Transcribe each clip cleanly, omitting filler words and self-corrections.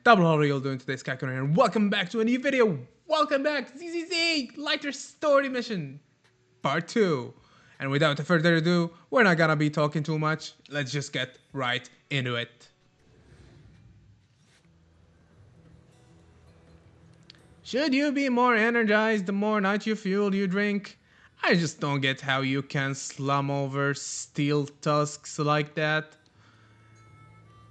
Double how are you all doing today, Skycon, and welcome back to a new video. Welcome back, ZZZ Lighter Story Mission, Part 2. And without further ado, we're not gonna be talking too much. Let's just get right into it. Should you be more energized the more nitro fuel you drink? I just don't get how you can slum over steel tusks like that.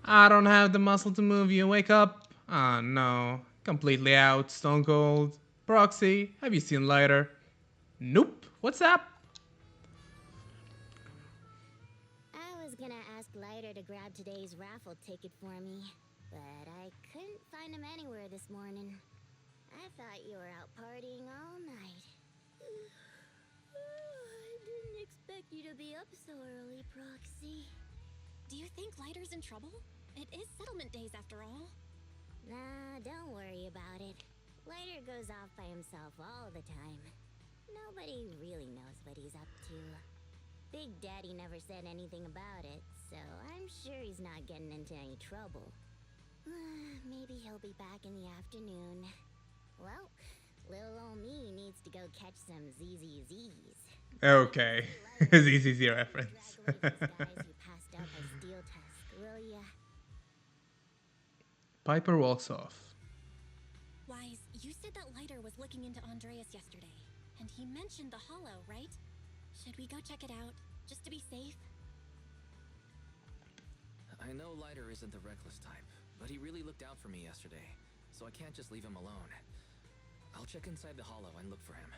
I don't have the muscle to move you. Wake up. Ah, no. Completely out. Stone cold. Proxy, have you seen Lighter? Nope. What's up? I was gonna ask Lighter to grab today's raffle ticket for me, but I couldn't find him anywhere this morning. I thought you were out partying all night. I didn't expect you to be up so early, Proxy. Do you think Lighter's in trouble? It is settlement days after all. Nah, don't worry about it. Lighter goes off by himself all the time. Nobody really knows what he's up to. Big Daddy never said anything about it, so I'm sure he's not getting into any trouble. Maybe he'll be back in the afternoon. Well, little old me needs to go catch some ZZZs. Okay. ZZZ reference. Congratulations, guys, you passed out by Steel Tusk, will ya? Piper walks off. Wise, you said that Lighter was looking into Andreas yesterday, and he mentioned the hollow, right? Should we go check it out, just to be safe? I know Lighter isn't the reckless type, but he really looked out for me yesterday, so I can't just leave him alone. I'll check inside the hollow and look for him.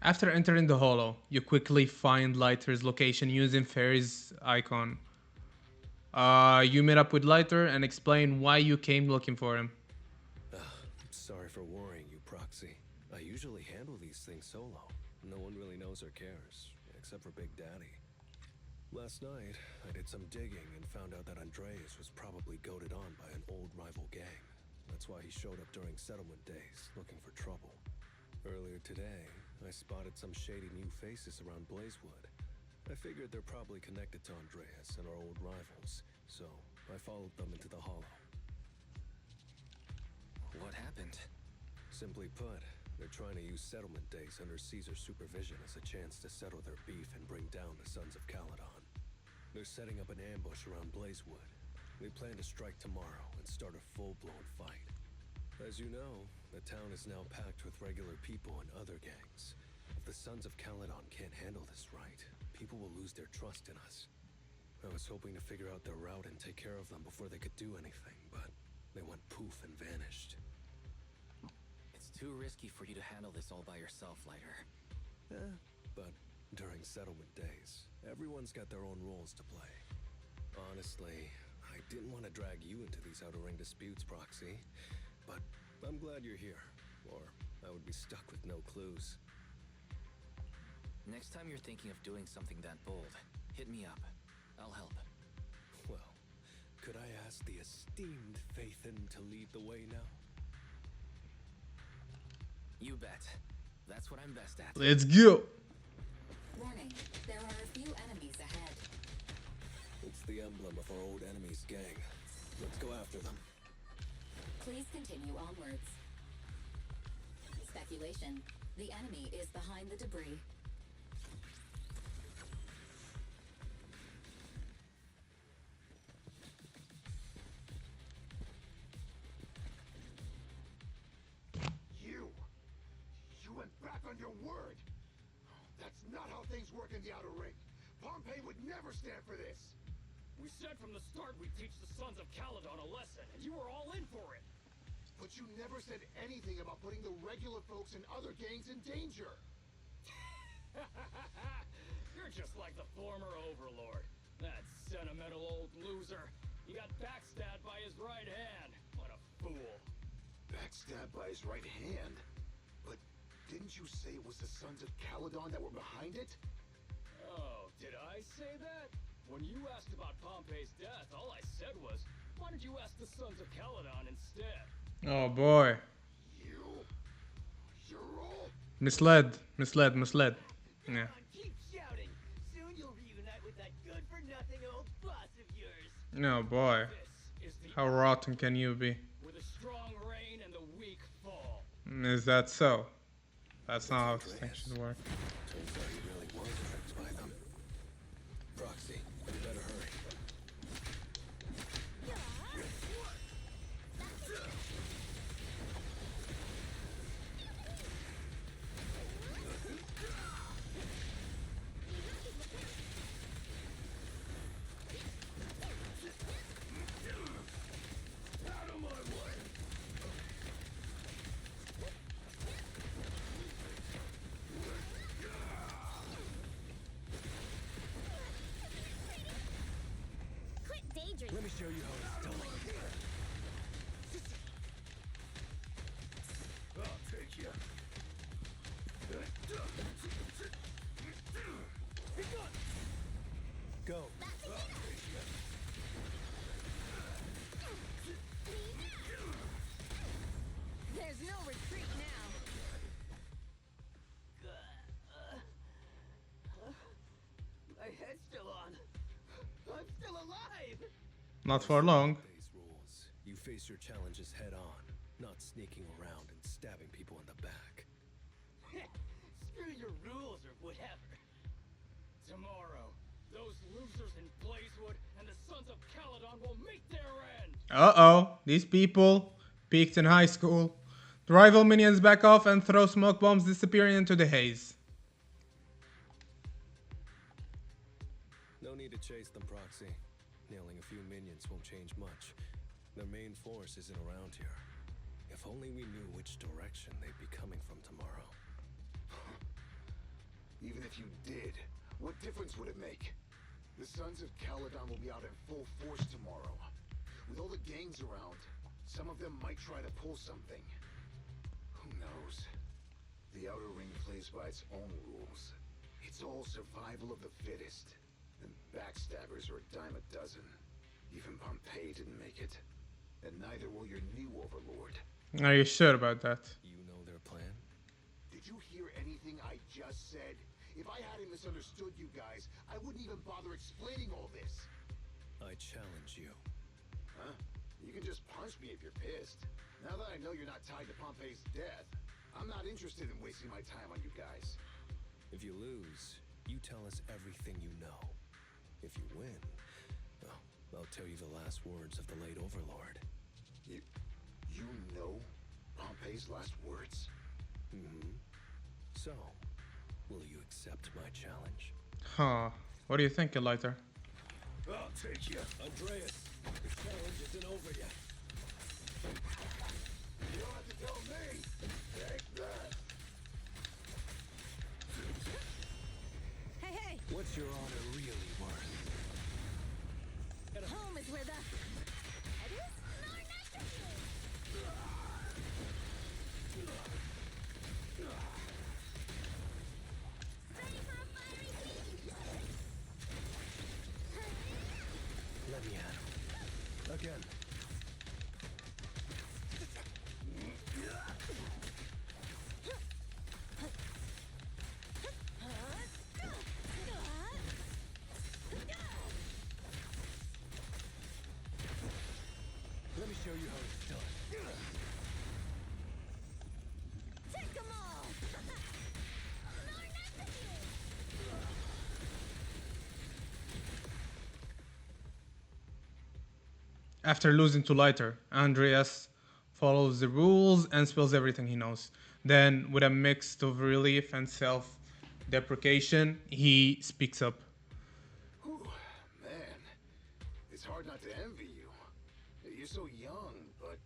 After entering the hollow, you quickly find Lighter's location using Fairy's icon. You meet up with Lighter and explain why you came looking for him. Sorry for worrying you, Proxy. I usually handle these things solo. No one really knows or cares, except for Big Daddy. Last night, I did some digging and found out that Andreas was probably goaded on by an old rival gang. That's why he showed up during settlement days, looking for trouble. Earlier today, I spotted some shady new faces around Blazewood. I figured they're probably connected to Andreas and our old rivals, so I followed them into the hollow. What happened? Simply put, they're trying to use settlement days under Caesar's supervision as a chance to settle their beef and bring down the Sons of Caledon. They're setting up an ambush around Blazewood. They plan to strike tomorrow and start a full-blown fight. As you know, the town is now packed with regular people and other gangs. If the Sons of Caledon can't handle this right, people will lose their trust in us. I was hoping to figure out their route and take care of them before they could do anything, but they went poof and vanished. It's too risky for you to handle this all by yourself, Lighter. But during settlement days, everyone's got their own roles to play. Honestly, I didn't want to drag you into these outer ring disputes, Proxy, but I'm glad you're here, or I would be stuck with no clues. Next time you're thinking of doing something that bold, hit me up. I'll help. Well, could I ask the esteemed Phaethon to lead the way now? You bet. That's what I'm best at. Let's go. Warning, there are a few enemies ahead. It's the emblem of our old enemy's gang. Let's go after them. Please continue onwards. Speculation. The enemy is behind the debris. You went back on your word! That's not how things work in the outer ring. Pompey would never stand for this! We said from the start we'd teach the Sons of Caledon a lesson, and you were all in for it! But you never said anything about putting the regular folks and other gangs in danger! You're just like the former overlord. That sentimental old loser. He got backstabbed by his right hand. What a fool. Backstabbed by his right hand? But didn't you say it was the Sons of Caledon that were behind it? Oh, did I say that? When you asked about Pompey's death, all I said was, why did you ask the Sons of Caledon instead? Oh boy. You're all... Misled. Come on, keep shouting. Soon you'll reunite with that good-for-nothing old boss of yours. No, boy. This is the How rotten can you be? where the strong reign and the weak fall. Is that so? That's not how distinctions work. Turns out he really was tricked by them. Proxy, you better hurry. Quit daydreaming. Let me show you how it's done. I'll take you. Go. There's no retreat now. My head's still on. I'm still alive. Not for long. These rules. You face your challenges head on, not sneaking around and stabbing people in the back. Screw your rules or whatever. Tomorrow, those losers in Blazewood and the Sons of Caledon will meet their end. Uh-oh. These people peaked in high school. The rival minions back off and throw smoke bombs disappearing into the haze. No need to chase them, Proxy. Nailing a few minions won't change much. Their main force isn't around here. If only we knew which direction they'd be coming from tomorrow. Even if you did, what difference would it make? The Sons of Caledon will be out in full force tomorrow. With all the gangs around, some of them might try to pull something. Who knows? The Outer Ring plays by its own rules. It's all survival of the fittest. And backstabbers are a dime a dozen. Even Pompeii didn't make it. And neither will your new overlord. Are you sure about that? You know their plan? Did you hear anything I just said? If I hadn't misunderstood you guys, I wouldn't even bother explaining all this. I challenge you. Huh? You can just punch me if you're pissed. Now that I know you're not tied to Pompeii's death, I'm not interested in wasting my time on you guys. If you lose, you tell us everything you know. If you win, well, I'll tell you the last words of the late overlord. You know Pompeii's last words? Mm-hmm. So, will you accept my challenge? Huh. What do you think, Lighter? I'll take you. Andreas, the challenge isn't over yet. You don't have to tell me! Take that! Hey, hey! What's your honor really worth? Home is where the... Let me at him. Again. Let me show you how it's done. Take 'em all! After losing to Lighter, Andreas follows the rules and spills everything he knows. Then, with a mix of relief and self-deprecation, he speaks up. Whew, man. It's hard not to envy you. You're so young, but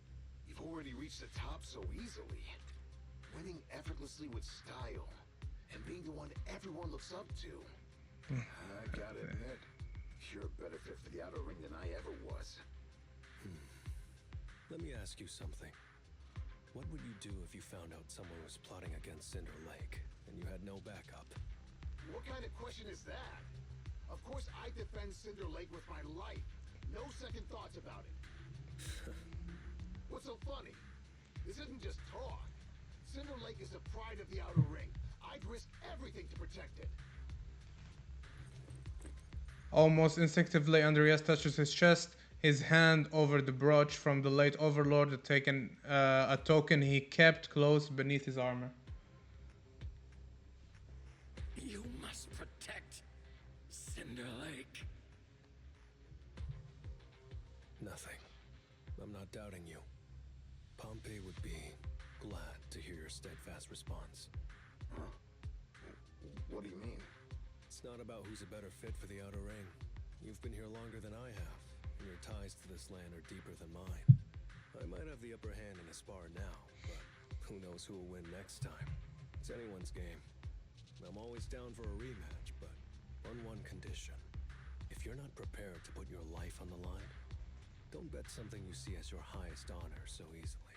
you've already reached the top so easily. Winning effortlessly with style, and being the one everyone looks up to. I gotta admit, you're a better fit for the Outer Ring than I ever was. Let me ask you something. What would you do if you found out someone was plotting against Cinder Lake, and you had no backup? What kind of question is that? Of course I defend Cinder Lake with my life. No second thoughts about it. What's so funny? This isn't just talk. Cinder Lake is the pride of the Outer Ring. I'd risk everything to protect it. Almost instinctively, Andreas touches his chest his hand over the brooch from the late overlord, a token he kept close beneath his armor. You must protect Cinder Lake. Nothing. I'm not doubting you. Pompey would be glad to hear your steadfast response. Huh? What do you mean? It's not about who's a better fit for the Outer Ring. You've been here longer than I have, and your ties to this land are deeper than mine. I might have the upper hand in a spar now, but who knows who will win next time. It's anyone's game. I'm always down for a rematch, but on one condition. If you're not prepared to put your life on the line, don't bet something you see as your highest honor so easily.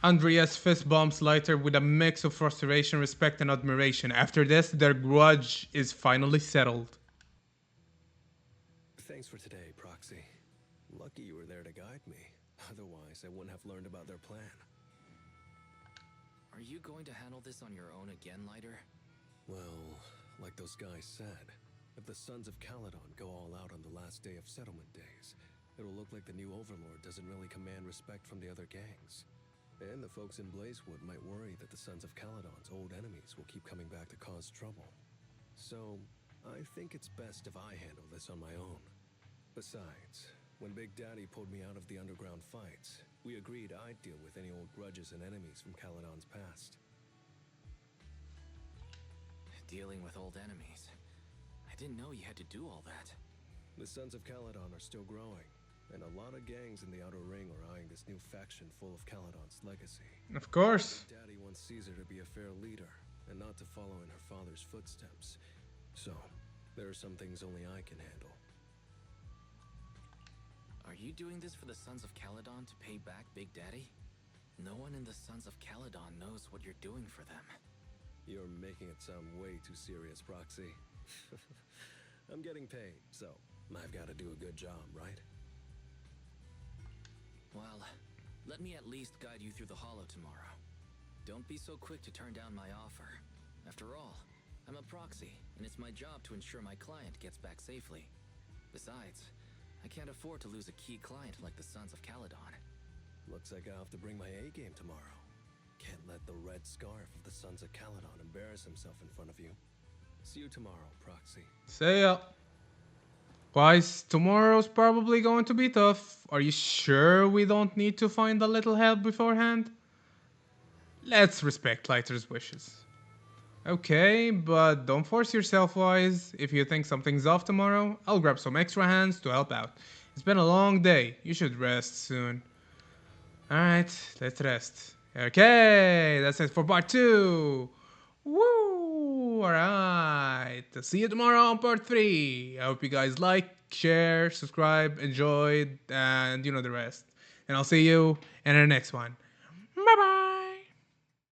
Andreas fist bumps Leiter with a mix of frustration, respect, and admiration. After this, their grudge is finally settled. Thanks for today, Proxy. Lucky you were there to guide me. Otherwise, I wouldn't have learned about their plan. Are you going to handle this on your own again, Lighter? Well, like those guys said, if the Sons of Caledon go all out on the last day of settlement days, it'll look like the new Overlord doesn't really command respect from the other gangs. And the folks in Blazewood might worry that the Sons of Caledon's old enemies will keep coming back to cause trouble. So, I think it's best if I handle this on my own. Besides, when Big Daddy pulled me out of the underground fights, we agreed I'd deal with any old grudges and enemies from Caledon's past. Dealing with old enemies. I didn't know you had to do all that. The Sons of Caledon are still growing, and a lot of gangs in the Outer Ring are eyeing this new faction full of Caledon's legacy. Of course. Daddy wants Caesar to be a fair leader, and not to follow in her father's footsteps. So, there are some things only I can handle. Are you doing this for the Sons of Caledon to pay back Big Daddy? No one in the Sons of Caledon knows what you're doing for them. You're making it sound way too serious, Proxy. I'm getting paid, so I've got to do a good job, right? Well, let me at least guide you through the Hollow tomorrow. Don't be so quick to turn down my offer. After all, I'm a proxy, and it's my job to ensure my client gets back safely. Besides, I can't afford to lose a key client like the Sons of Caledon. Looks like I'll have to bring my A-game tomorrow. Can't let the red scarf of the Sons of Caledon embarrass himself in front of you. See you tomorrow, Proxy. See ya. Guys, tomorrow's probably going to be tough. Are you sure we don't need to find a little help beforehand? Let's respect Leiter's wishes. Okay, but don't force yourself, Wise. If you think something's off tomorrow, I'll grab some extra hands to help out. It's been a long day. You should rest soon. Alright, let's rest. Okay, that's it for part 2. Woo! Alright, see you tomorrow on part 3. I hope you guys like, share, subscribe, enjoyed, and you know the rest. And I'll see you in the next one. Bye bye!